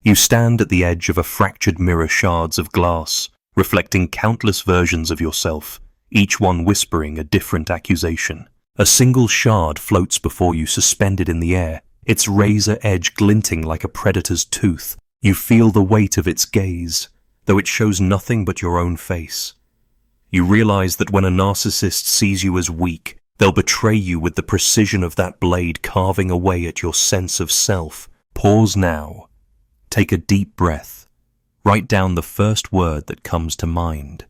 You stand at the edge of a fractured mirror, shards of glass, reflecting countless versions of yourself, each one whispering a different accusation. A single shard floats before you, suspended in the air, its razor edge glinting like a predator's tooth. You feel the weight of its gaze, though it shows nothing but your own face. You realize that when a narcissist sees you as weak, they'll betray you with the precision of that blade carving away at your sense of self. Pause now. Take a deep breath. Write down the first word that comes to mind.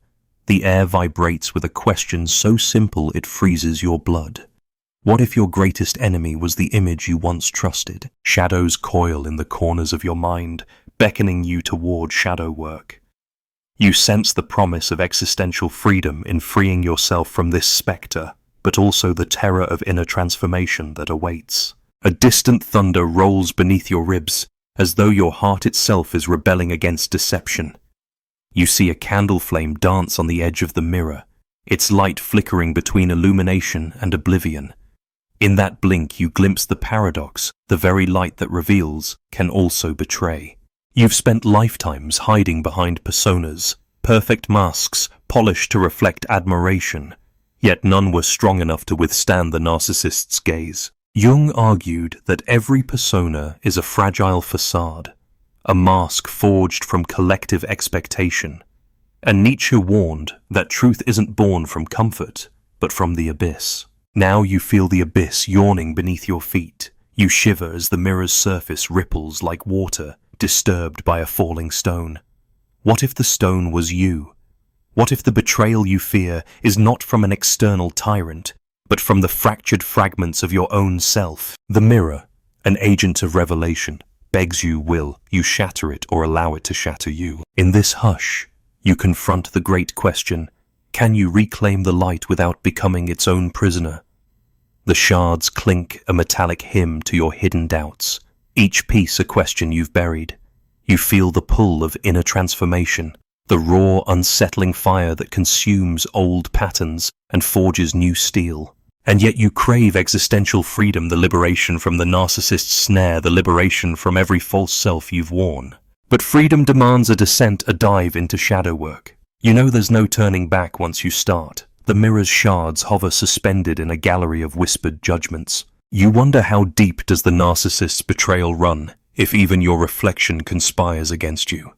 The air vibrates with a question so simple it freezes your blood. What if your greatest enemy was the image you once trusted? Shadows coil in the corners of your mind, beckoning you toward shadow work. You sense the promise of existential freedom in freeing yourself from this spectre, but also the terror of inner transformation that awaits. A distant thunder rolls beneath your ribs, as though your heart itself is rebelling against deception. You see a candle flame dance on the edge of the mirror, its light flickering between illumination and oblivion. In that blink you glimpse the paradox: the very light that reveals can also betray. You've spent lifetimes hiding behind personas, perfect masks polished to reflect admiration, yet none were strong enough to withstand the narcissist's gaze. Jung argued that every persona is a fragile facade, a mask forged from collective expectation. And Nietzsche warned that truth isn't born from comfort, but from the abyss. Now you feel the abyss yawning beneath your feet. You shiver as the mirror's surface ripples like water disturbed by a falling stone. What if the stone was you? What if the betrayal you fear is not from an external tyrant, but from the fractured fragments of your own self? The mirror, an agent of revelation, begs you, will you shatter it or allow it to shatter you? In this hush, you confront the great question: can you reclaim the light without becoming its own prisoner? The shards clink, a metallic hymn to your hidden doubts, each piece a question you've buried. You feel the pull of inner transformation, the raw, unsettling fire that consumes old patterns and forges new steel. And yet you crave existential freedom, the liberation from the narcissist's snare, the liberation from every false self you've worn. But freedom demands a descent, a dive into shadow work. You know there's no turning back once you start. The mirror's shards hover suspended in a gallery of whispered judgments. You wonder, how deep does the narcissist's betrayal run, if even your reflection conspires against you?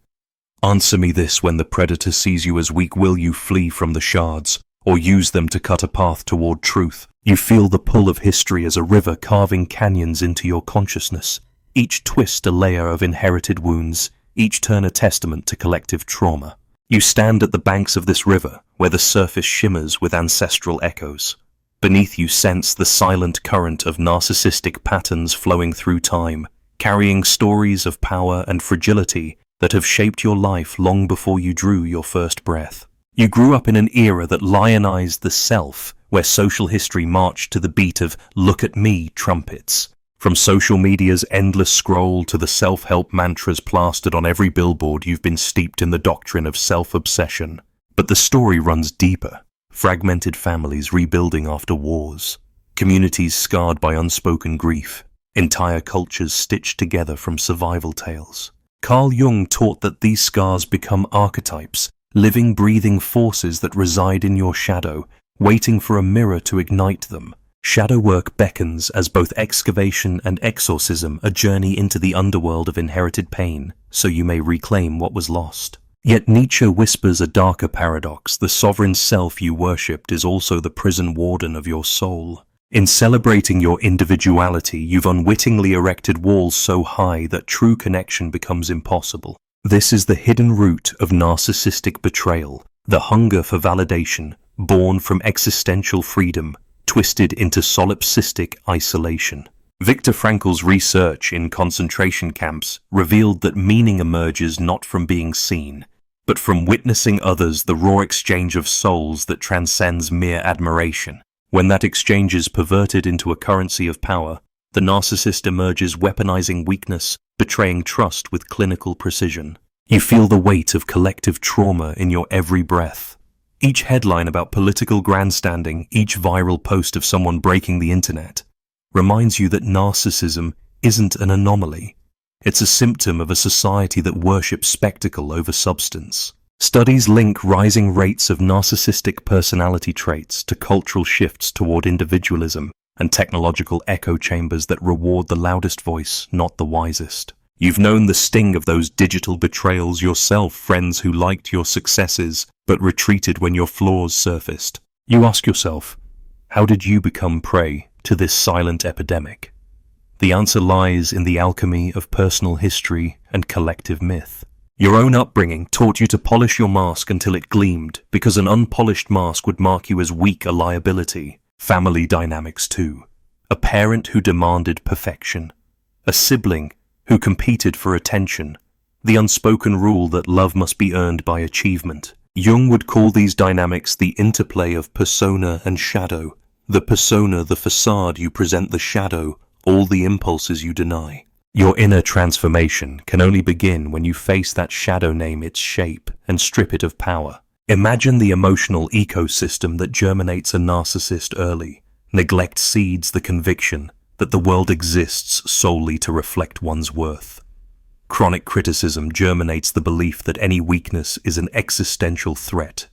Answer me this: when the predator sees you as weak, will you flee from the shards, or use them to cut a path toward truth? You feel the pull of history as a river carving canyons into your consciousness, each twist a layer of inherited wounds, each turn a testament to collective trauma. You stand at the banks of this river, where the surface shimmers with ancestral echoes. Beneath you sense the silent current of narcissistic patterns flowing through time, carrying stories of power and fragility that have shaped your life long before you drew your first breath. You grew up in an era that lionized the self, where social history marched to the beat of "look at me" trumpets. From social media's endless scroll to the self-help mantras plastered on every billboard, you've been steeped in the doctrine of self-obsession. But the story runs deeper. Fragmented families rebuilding after wars, communities scarred by unspoken grief, entire cultures stitched together from survival tales. Carl Jung taught that these scars become archetypes, living, breathing forces that reside in your shadow, waiting for a mirror to ignite them. Shadow work beckons as both excavation and exorcism, a journey into the underworld of inherited pain, so you may reclaim what was lost. Yet Nietzsche whispers a darker paradox: the sovereign self you worshipped is also the prison warden of your soul. In celebrating your individuality, you've unwittingly erected walls so high that true connection becomes impossible. This is the hidden root of narcissistic betrayal, the hunger for validation, born from existential freedom, twisted into solipsistic isolation. Viktor Frankl's research in concentration camps revealed that meaning emerges not from being seen, but from witnessing others, the raw exchange of souls that transcends mere admiration. When that exchange is perverted into a currency of power, the narcissist emerges, weaponizing weakness, betraying trust with clinical precision. You feel the weight of collective trauma in your every breath. Each headline about political grandstanding, each viral post of someone breaking the internet, reminds you that narcissism isn't an anomaly. It's a symptom of a society that worships spectacle over substance. Studies link rising rates of narcissistic personality traits to cultural shifts toward individualism and technological echo chambers that reward the loudest voice, not the wisest. You've known the sting of those digital betrayals yourself, friends who liked your successes but retreated when your flaws surfaced. You ask yourself, how did you become prey to this silent epidemic? The answer lies in the alchemy of personal history and collective myth. Your own upbringing taught you to polish your mask until it gleamed, because an unpolished mask would mark you as weak, a liability. Family dynamics too. A parent who demanded perfection. A sibling who competed for attention. The unspoken rule that love must be earned by achievement. Jung would call these dynamics the interplay of persona and shadow. The persona, the facade you present, the shadow, all the impulses you deny. Your inner transformation can only begin when you face that shadow, name its shape, and strip it of power. Imagine the emotional ecosystem that germinates a narcissist early. Neglect seeds the conviction that the world exists solely to reflect one's worth. Chronic criticism germinates the belief that any weakness is an existential threat.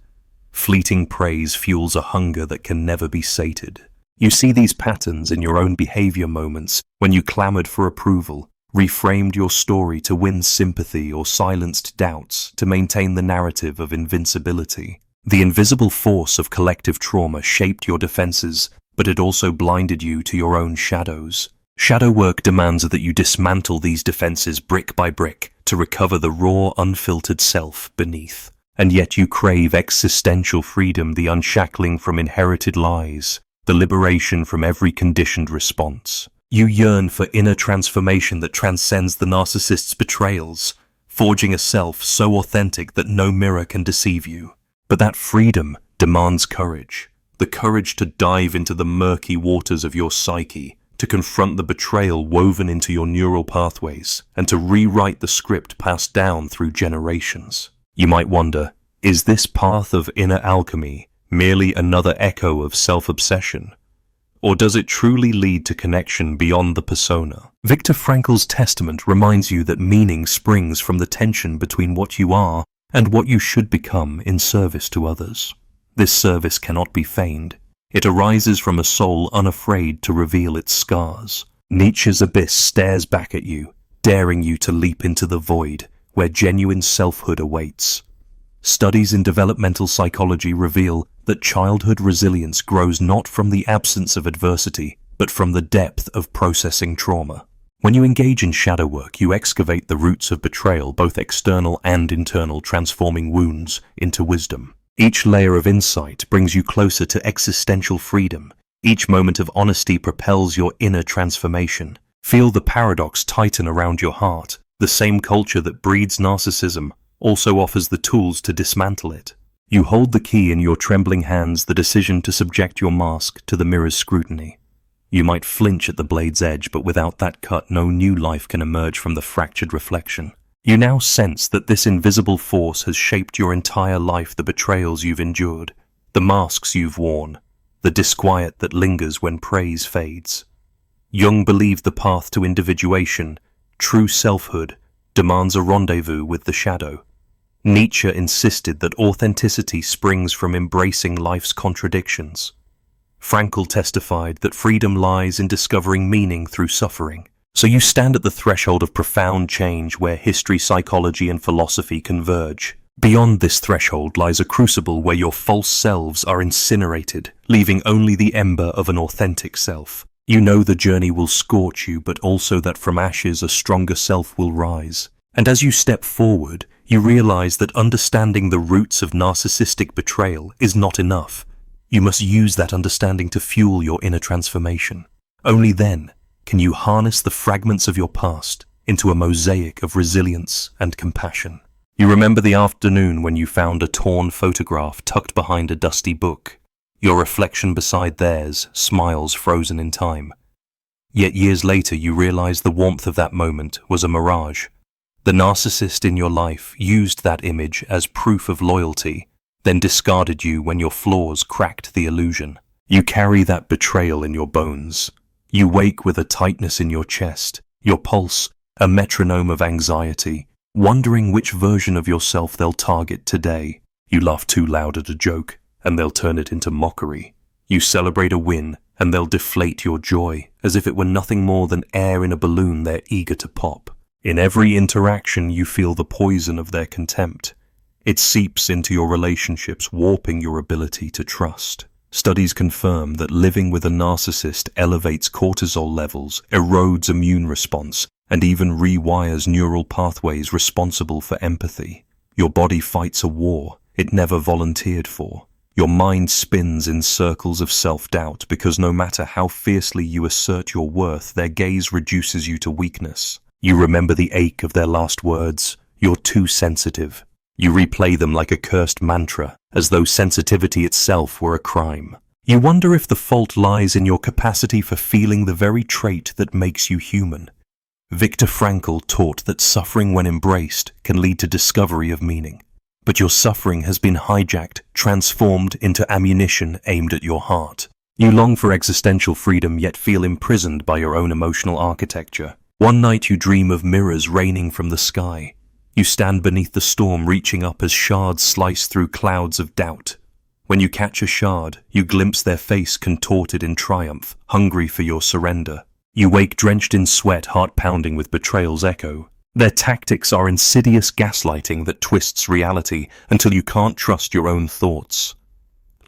Fleeting praise fuels a hunger that can never be sated. You see these patterns in your own behavior moments when you clamored for approval, reframed your story to win sympathy, or silenced doubts to maintain the narrative of invincibility. The invisible force of collective trauma shaped your defenses, but it also blinded you to your own shadows. Shadow work demands that you dismantle these defenses brick by brick to recover the raw, unfiltered self beneath. And yet you crave existential freedom, the unshackling from inherited lies, the liberation from every conditioned response. You yearn for inner transformation that transcends the narcissist's betrayals, forging a self so authentic that no mirror can deceive you. But that freedom demands courage. The courage to dive into the murky waters of your psyche, to confront the betrayal woven into your neural pathways, and to rewrite the script passed down through generations. You might wonder, is this path of inner alchemy merely another echo of self-obsession? Or does it truly lead to connection beyond the persona? Viktor Frankl's testament reminds you that meaning springs from the tension between what you are and what you should become in service to others. This service cannot be feigned. It arises from a soul unafraid to reveal its scars. Nietzsche's abyss stares back at you, daring you to leap into the void where genuine selfhood awaits. Studies in developmental psychology reveal that childhood resilience grows not from the absence of adversity, but from the depth of processing trauma. When you engage in shadow work, you excavate the roots of betrayal, both external and internal, transforming wounds into wisdom. Each layer of insight brings you closer to existential freedom. Each moment of honesty propels your inner transformation. Feel the paradox tighten around your heart. The same culture that breeds narcissism also offers the tools to dismantle it. You hold the key in your trembling hands, the decision to subject your mask to the mirror's scrutiny. You might flinch at the blade's edge, but without that cut, no new life can emerge from the fractured reflection. You now sense that this invisible force has shaped your entire life, the betrayals you've endured, the masks you've worn, the disquiet that lingers when praise fades. Jung believed the path to individuation, true selfhood, demands a rendezvous with the shadow. Nietzsche insisted that authenticity springs from embracing life's contradictions. Frankl testified that freedom lies in discovering meaning through suffering. So you stand at the threshold of profound change where history, psychology, and philosophy converge. Beyond this threshold lies a crucible where your false selves are incinerated, leaving only the ember of an authentic self. You know the journey will scorch you, but also that from ashes a stronger self will rise. And as you step forward, you realize that understanding the roots of narcissistic betrayal is not enough. You must use that understanding to fuel your inner transformation. Only then can you harness the fragments of your past into a mosaic of resilience and compassion. You remember the afternoon when you found a torn photograph tucked behind a dusty book, your reflection beside theirs, smiles frozen in time. Yet years later you realize the warmth of that moment was a mirage. The narcissist in your life used that image as proof of loyalty, then discarded you when your flaws cracked the illusion. You carry that betrayal in your bones. You wake with a tightness in your chest, your pulse a metronome of anxiety, wondering which version of yourself they'll target today. You laugh too loud at a joke, and they'll turn it into mockery. You celebrate a win, and they'll deflate your joy, as if it were nothing more than air in a balloon they're eager to pop. In every interaction, you feel the poison of their contempt. It seeps into your relationships, warping your ability to trust. Studies confirm that living with a narcissist elevates cortisol levels, erodes immune response, and even rewires neural pathways responsible for empathy. Your body fights a war it never volunteered for. Your mind spins in circles of self-doubt because no matter how fiercely you assert your worth, their gaze reduces you to weakness. You remember the ache of their last words, "You're too sensitive." You replay them like a cursed mantra, as though sensitivity itself were a crime. You wonder if the fault lies in your capacity for feeling the very trait that makes you human. Viktor Frankl taught that suffering when embraced can lead to discovery of meaning. But your suffering has been hijacked, transformed into ammunition aimed at your heart. You long for existential freedom yet feel imprisoned by your own emotional architecture. One night you dream of mirrors raining from the sky. You stand beneath the storm reaching up as shards slice through clouds of doubt. When you catch a shard, you glimpse their face contorted in triumph, hungry for your surrender. You wake drenched in sweat, heart pounding with betrayal's echo. Their tactics are insidious gaslighting that twists reality until you can't trust your own thoughts.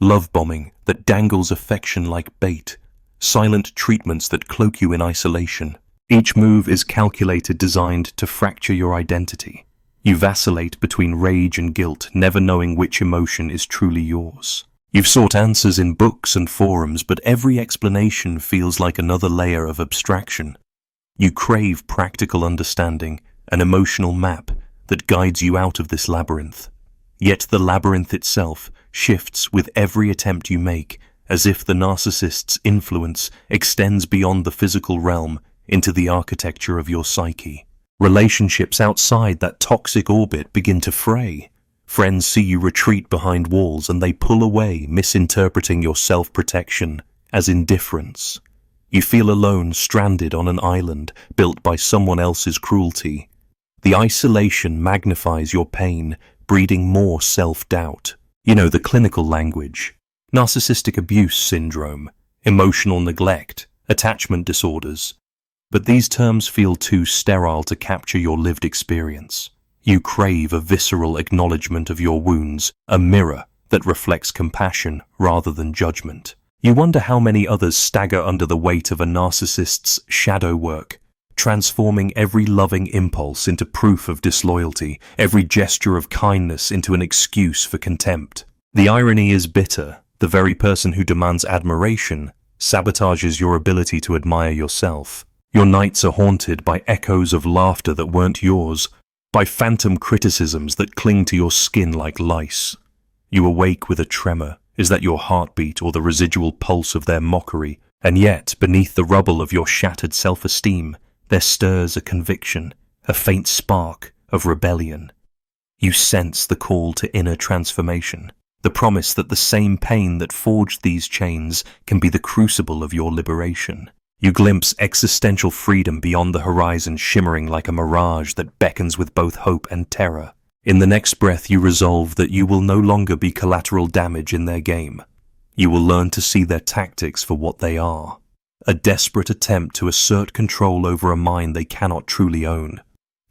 Love bombing that dangles affection like bait. Silent treatments that cloak you in isolation. Each move is calculated, designed to fracture your identity. You vacillate between rage and guilt, never knowing which emotion is truly yours. You've sought answers in books and forums, but every explanation feels like another layer of abstraction. You crave practical understanding, an emotional map that guides you out of this labyrinth. Yet the labyrinth itself shifts with every attempt you make, as if the narcissist's influence extends beyond the physical realm into the architecture of your psyche. Relationships outside that toxic orbit begin to fray. Friends see you retreat behind walls and they pull away, misinterpreting your self-protection as indifference. You feel alone, stranded on an island built by someone else's cruelty. The isolation magnifies your pain, breeding more self-doubt. You know, the clinical language. Narcissistic abuse syndrome, emotional neglect, attachment disorders. But these terms feel too sterile to capture your lived experience. You crave a visceral acknowledgement of your wounds, a mirror that reflects compassion rather than judgment. You wonder how many others stagger under the weight of a narcissist's shadow work, transforming every loving impulse into proof of disloyalty, every gesture of kindness into an excuse for contempt. The irony is bitter. The very person who demands admiration sabotages your ability to admire yourself. Your nights are haunted by echoes of laughter that weren't yours, by phantom criticisms that cling to your skin like lice. You awake with a tremor. Is that your heartbeat or the residual pulse of their mockery? And yet, beneath the rubble of your shattered self-esteem, there stirs a conviction, a faint spark of rebellion. You sense the call to inner transformation, the promise that the same pain that forged these chains can be the crucible of your liberation. You glimpse existential freedom beyond the horizon, shimmering like a mirage that beckons with both hope and terror. In the next breath, you resolve that you will no longer be collateral damage in their game. You will learn to see their tactics for what they are. A desperate attempt to assert control over a mind they cannot truly own.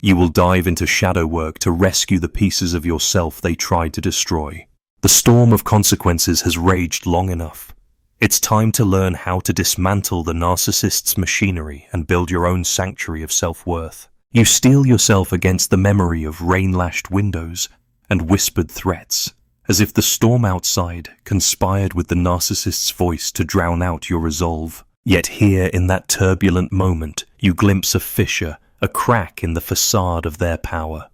You will dive into shadow work to rescue the pieces of yourself they tried to destroy. The storm of consequences has raged long enough. It's time to learn how to dismantle the narcissist's machinery and build your own sanctuary of self-worth. You steel yourself against the memory of rain-lashed windows and whispered threats, as if the storm outside conspired with the narcissist's voice to drown out your resolve. Yet here, in that turbulent moment, you glimpse a fissure, a crack in the facade of their power.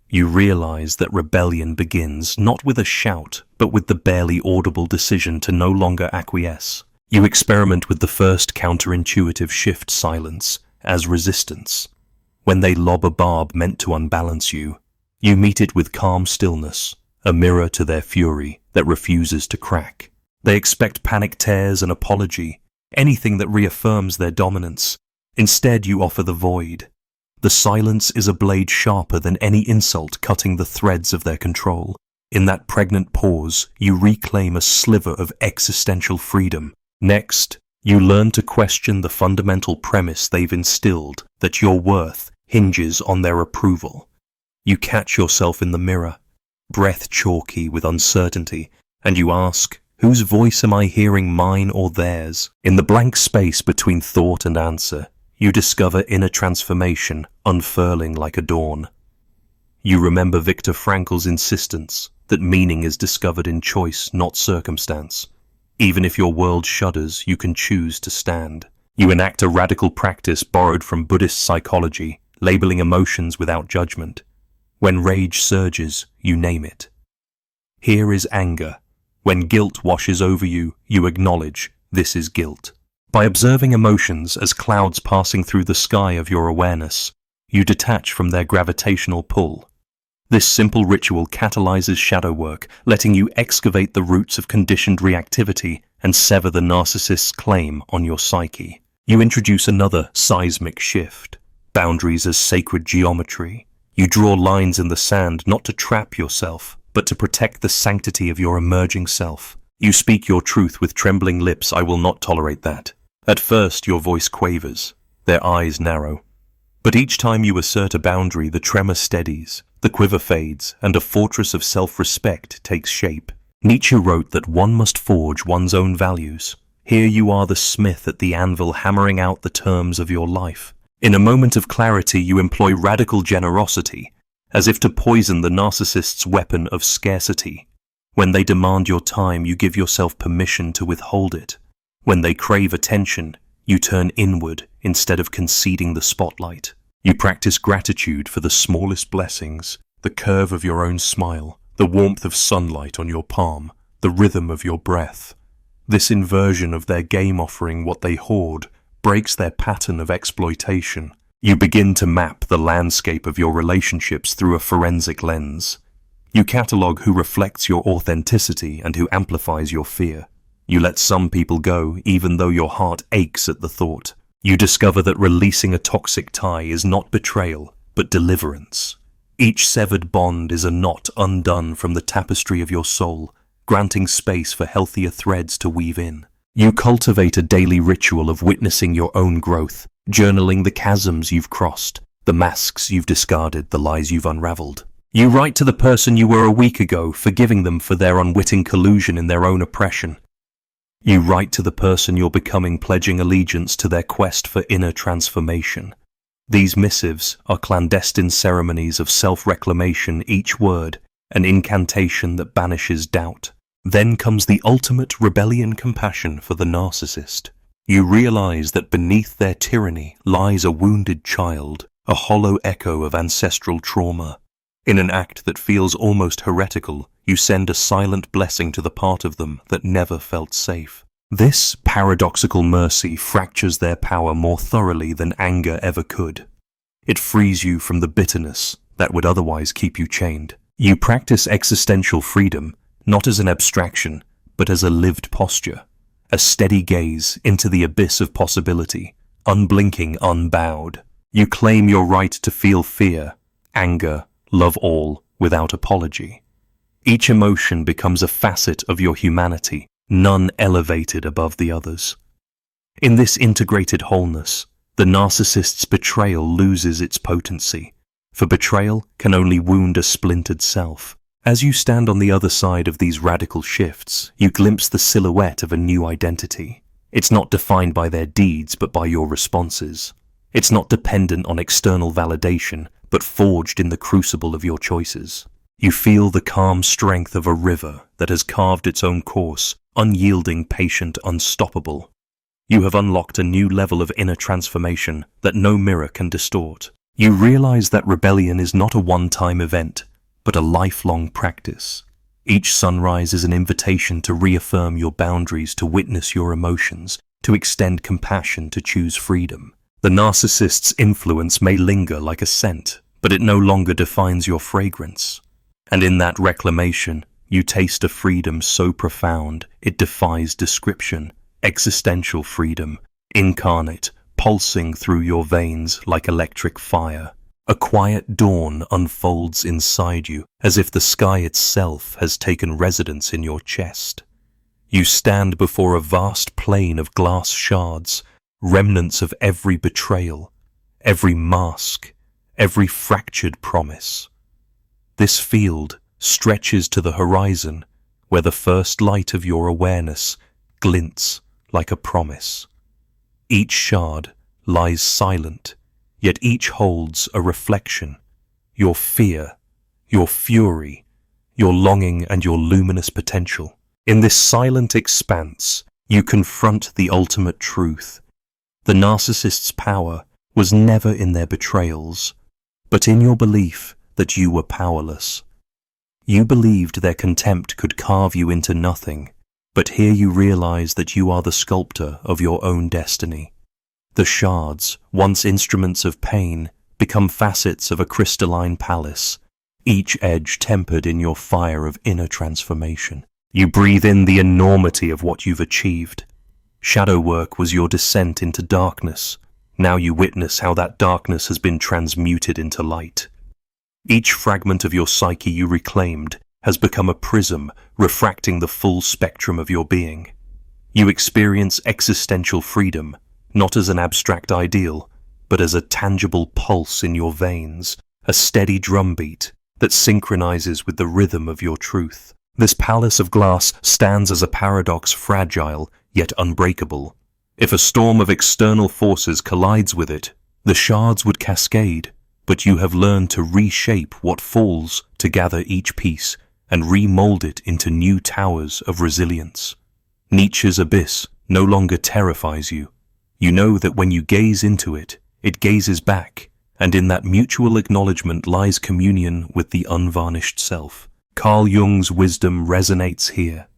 You realize that rebellion begins not with a shout, but with the barely audible decision to no longer acquiesce. You experiment with the first counterintuitive shift, silence, as resistance. When they lob a barb meant to unbalance you, you meet it with calm stillness, a mirror to their fury that refuses to crack. They expect panic tears, an apology, anything that reaffirms their dominance. Instead, you offer the void, The silence is a blade sharper than any insult cutting the threads of their control. In that pregnant pause, you reclaim a sliver of existential freedom. Next, you learn to question the fundamental premise they've instilled, that your worth hinges on their approval. You catch yourself in the mirror, breath chalky with uncertainty, and you ask, whose voice am I hearing, mine or theirs? In the blank space between thought and answer, you discover inner transformation unfurling like a dawn. You remember Viktor Frankl's insistence that meaning is discovered in choice, not circumstance. Even if your world shudders, you can choose to stand. You enact a radical practice borrowed from Buddhist psychology, labeling emotions without judgment. When rage surges, you name it. Here is anger. When guilt washes over you, you acknowledge this is guilt. By observing emotions as clouds passing through the sky of your awareness, you detach from their gravitational pull. This simple ritual catalyzes shadow work, letting you excavate the roots of conditioned reactivity and sever the narcissist's claim on your psyche. You introduce another seismic shift, boundaries as sacred geometry. You draw lines in the sand not to trap yourself, but to protect the sanctity of your emerging self. You speak your truth with trembling lips. I will not tolerate that. At first, your voice quavers, their eyes narrow. But each time you assert a boundary, the tremor steadies, the quiver fades, and a fortress of self-respect takes shape. Nietzsche wrote that one must forge one's own values. Here you are, the smith at the anvil, hammering out the terms of your life. In a moment of clarity, you employ radical generosity, as if to poison the narcissist's weapon of scarcity. When they demand your time, you give yourself permission to withhold it. When they crave attention, you turn inward instead of conceding the spotlight. You practice gratitude for the smallest blessings, the curve of your own smile, the warmth of sunlight on your palm, the rhythm of your breath. This inversion of their game, offering what they hoard, breaks their pattern of exploitation. You begin to map the landscape of your relationships through a forensic lens. You catalogue who reflects your authenticity and who amplifies your fear. You let some people go, even though your heart aches at the thought. You discover that releasing a toxic tie is not betrayal, but deliverance. Each severed bond is a knot undone from the tapestry of your soul, granting space for healthier threads to weave in. You cultivate a daily ritual of witnessing your own growth, journaling the chasms you've crossed, the masks you've discarded, the lies you've unraveled. You write to the person you were a week ago, forgiving them for their unwitting collusion in their own oppression. You write to the person you're becoming, pledging allegiance to their quest for inner transformation. These missives are clandestine ceremonies of self-reclamation, each word an incantation that banishes doubt. Then comes the ultimate rebellion: compassion for the narcissist. You realize that beneath their tyranny lies a wounded child, a hollow echo of ancestral trauma. In an act that feels almost heretical, you send a silent blessing to the part of them that never felt safe. This paradoxical mercy fractures their power more thoroughly than anger ever could. It frees you from the bitterness that would otherwise keep you chained. You practice existential freedom, not as an abstraction, but as a lived posture, a steady gaze into the abyss of possibility, unblinking, unbowed. You claim your right to feel fear, anger, love all, without apology. Each emotion becomes a facet of your humanity, none elevated above the others. In this integrated wholeness, the narcissist's betrayal loses its potency, for betrayal can only wound a splintered self. As you stand on the other side of these radical shifts, you glimpse the silhouette of a new identity. It's not defined by their deeds, but by your responses. It's not dependent on external validation, but forged in the crucible of your choices. You feel the calm strength of a river that has carved its own course, unyielding, patient, unstoppable. You have unlocked a new level of inner transformation that no mirror can distort. You realize that rebellion is not a one-time event, but a lifelong practice. Each sunrise is an invitation to reaffirm your boundaries, to witness your emotions, to extend compassion, to choose freedom. The narcissist's influence may linger like a scent, but it no longer defines your fragrance. And in that reclamation, you taste a freedom so profound it defies description. Existential freedom, incarnate, pulsing through your veins like electric fire. A quiet dawn unfolds inside you, as if the sky itself has taken residence in your chest. You stand before a vast plain of glass shards, remnants of every betrayal, every mask, every fractured promise. This field stretches to the horizon, where the first light of your awareness glints like a promise. Each shard lies silent, yet each holds a reflection, your fear, your fury, your longing and your luminous potential. In this silent expanse, you confront the ultimate truth. The narcissist's power was never in their betrayals, but in your belief that you were powerless. You believed their contempt could carve you into nothing, but here you realize that you are the sculptor of your own destiny. The shards, once instruments of pain, become facets of a crystalline palace, each edge tempered in your fire of inner transformation. You breathe in the enormity of what you've achieved. Shadow work was your descent into darkness. Now you witness how that darkness has been transmuted into light. Each fragment of your psyche you reclaimed has become a prism refracting the full spectrum of your being. You experience existential freedom, not as an abstract ideal, but as a tangible pulse in your veins, a steady drumbeat that synchronizes with the rhythm of your truth. This palace of glass stands as a paradox, fragile yet unbreakable. If a storm of external forces collides with it, the shards would cascade, but you have learned to reshape what falls to gather each piece and remold it into new towers of resilience. Nietzsche's abyss no longer terrifies you. You know that when you gaze into it, it gazes back, and in that mutual acknowledgement lies communion with the unvarnished self. Carl Jung's wisdom resonates here.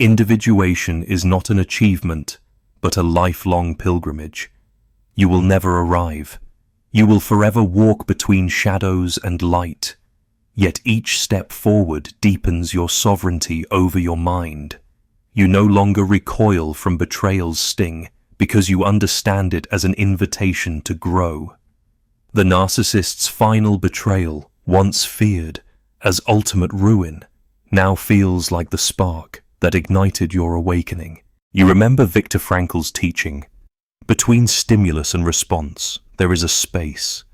Individuation is not an achievement, but a lifelong pilgrimage. You will never arrive. You will forever walk between shadows and light, yet each step forward deepens your sovereignty over your mind. You no longer recoil from betrayal's sting because you understand it as an invitation to grow. The narcissist's final betrayal, once feared as ultimate ruin, now feels like the spark that ignited your awakening. You remember Viktor Frankl's teaching, between stimulus and response, there is a space.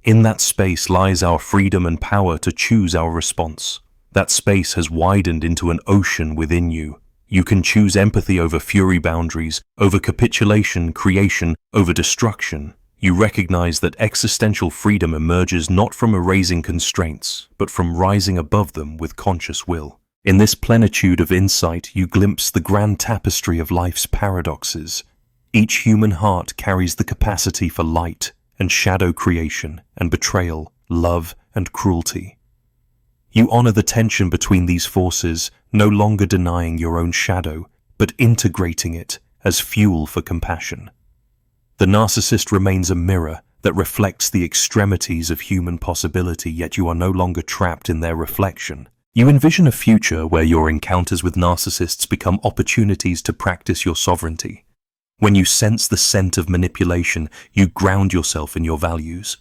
In that space lies our freedom and power to choose our response. That space has widened into an ocean within you. You can choose empathy over fury boundaries, over capitulation, creation, over destruction. You recognize that existential freedom emerges not from erasing constraints, but from rising above them with conscious will. In this plenitude of insight, you glimpse the grand tapestry of life's paradoxes. Each human heart carries the capacity for light and shadow creation and betrayal, love and cruelty. You honor the tension between these forces, no longer denying your own shadow, but integrating it as fuel for compassion. The narcissist remains a mirror that reflects the extremities of human possibility, yet you are no longer trapped in their reflection. You envision a future where your encounters with narcissists become opportunities to practice your sovereignty. When you sense the scent of manipulation, you ground yourself in your values.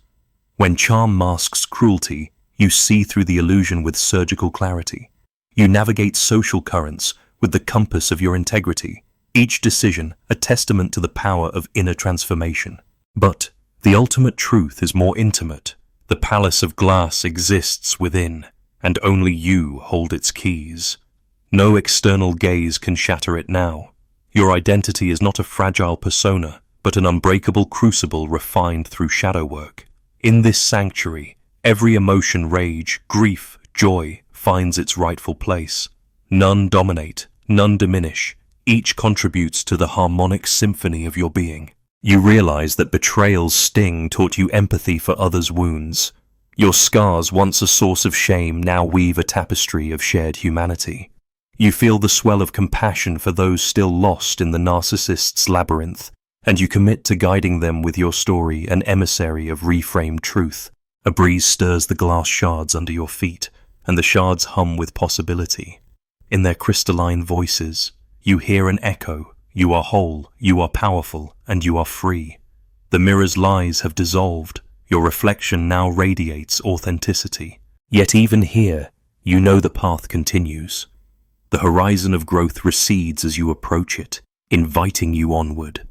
When charm masks cruelty, you see through the illusion with surgical clarity. You navigate social currents with the compass of your integrity, each decision a testament to the power of inner transformation. But the ultimate truth is more intimate. The palace of glass exists within, and only you hold its keys. No external gaze can shatter it now. Your identity is not a fragile persona, but an unbreakable crucible refined through shadow work. In this sanctuary, every emotion, rage, grief, joy, finds its rightful place. None dominate, none diminish. Each contributes to the harmonic symphony of your being. You realize that betrayal's sting taught you empathy for others' wounds. Your scars, once a source of shame, now weave a tapestry of shared humanity. You feel the swell of compassion for those still lost in the narcissist's labyrinth, and you commit to guiding them with your story, an emissary of reframed truth. A breeze stirs the glass shards under your feet, and the shards hum with possibility. In their crystalline voices, you hear an echo. You are whole, you are powerful, and you are free. The mirror's lies have dissolved. Your reflection now radiates authenticity. Yet even here, you know the path continues. The horizon of growth recedes as you approach it, inviting you onward.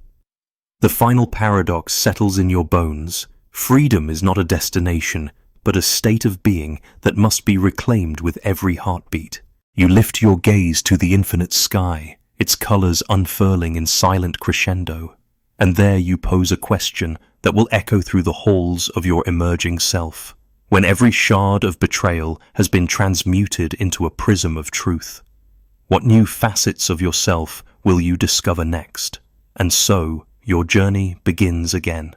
The final paradox settles in your bones. Freedom is not a destination, but a state of being that must be reclaimed with every heartbeat. You lift your gaze to the infinite sky, its colors unfurling in silent crescendo, and there you pose a question that will echo through the halls of your emerging self, when every shard of betrayal has been transmuted into a prism of truth. What new facets of yourself will you discover next? And so, your journey begins again.